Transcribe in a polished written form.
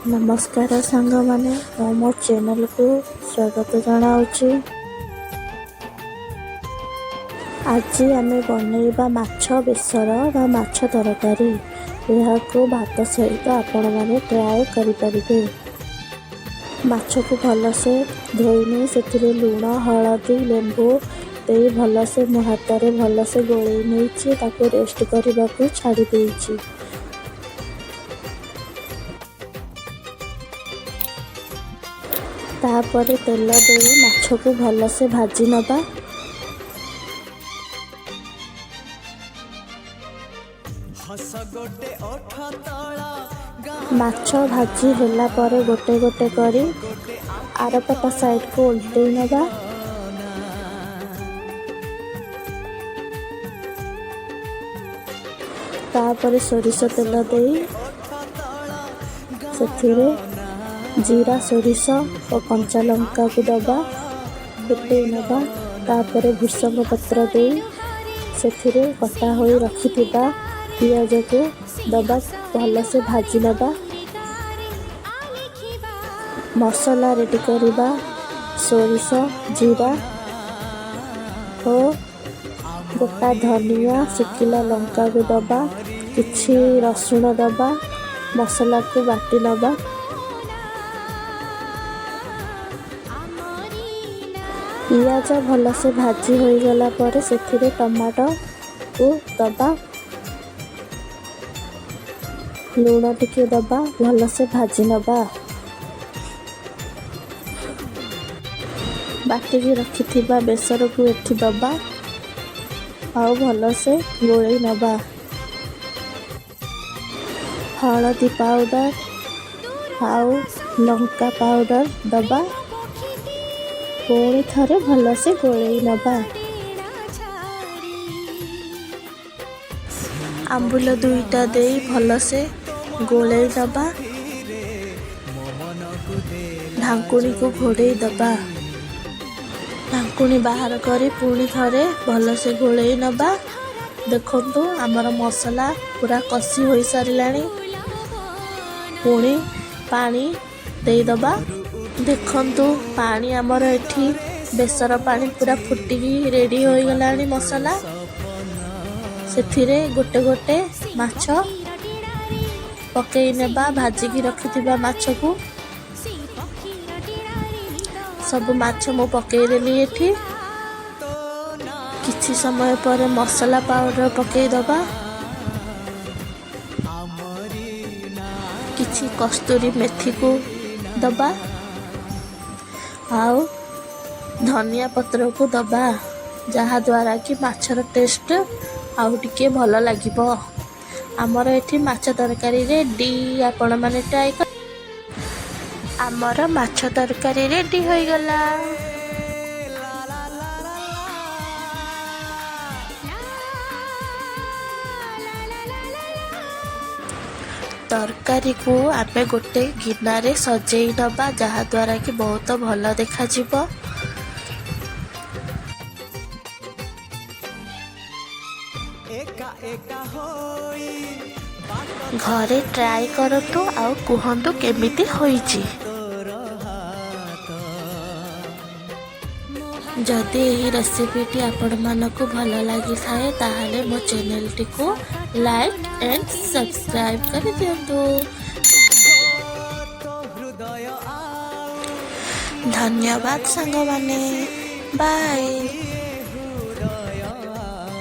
नमस्कार सांग माने मो चैनल को स्वागत जनाऊँगी। आज आम बनइबा माछ बेसर बा माछ तरकारी। यह भात सहित आपण मैंने ट्राए करें। माछ को भलसे धोईनी से लुण हलदी लेंबू दे भलसे मो हाथ में भलसे गोल नहीं रेस्ट करने को छाड़ी देइछि। तापर तेल दे माछ को भलसे भाजी नबा। माछ भाजी होला पर गोटे गोटे करी आरपट साइड को उल्टे नबा। तापर सोरिष तेल दे से जीरा सोरिष और कंचा लंका को दबा फुटे नबा। तापर भृषंग पत्र दे से कटा हो रखि पियाज को दबा भलसे भाजी नबा। मसला रेडी करबा सोरिष जीरा और गोटा धनिया सुखिला लंका को दबा किछि रसुण दबा मसला को बाटी नबा। पियाज भलसे भाजी हो गला पर से टमाटो को दबा लुण टिके दबा भलसे भाजी नबा। बाटिकी रखिथिबा बेसर को एठी दबा आउ भलसे गोळेई नबा। हलदी पाउडर आउ लंका पाउडर दबा पुणी थरे भलसे गोळेई नबा। आंबुल दुईटा दे भलसे गोळेई नबा। ढांकुणी को घोड़ेई दबा। ढांकुणी बाहर करी पुणी थरे भलसे गोळेई नबा। देखंतु आमर मसला पूरा कसी होई सारिलाणी। पुणी पानी दे दबा। देखंतु पानी आमर एठी बेसर पानी पूरा फुटिकी रेडी हो गलानी मसला। सेथिरे गोटे गोटे माछ पकेई नेबा भाजिकी रखिथिबा माछ को सब माछ मो पकेई देली एठी। किछि समय पर मसला पाउडर पकेई दबा। किछि कस्तूरी मेथी को दबा आउ धनिया पत्र को दबा जहा द्वारा कि माछर टेस्ट आउ टिके भल लागिबो। आमर एठी माछ तरकारी रेडी। आपण माने ट्राई कर। आमर माछ तरकारी रेडी होई गला। तरकारी को आमे गोटे गिनारे सजेई नबा जहा द्वारा कि बहुत भल देखा जिवो। घरे ट्राई करतु आउ कुहंतु केमिति होईची। जदि यही रेसिपीटी आपण मानकु भल लगी थाए ताहले मो चैनल टी को लाइक एंड सब्सक्राइब कर दियंतु। धन्यवाद सांग माने बाय।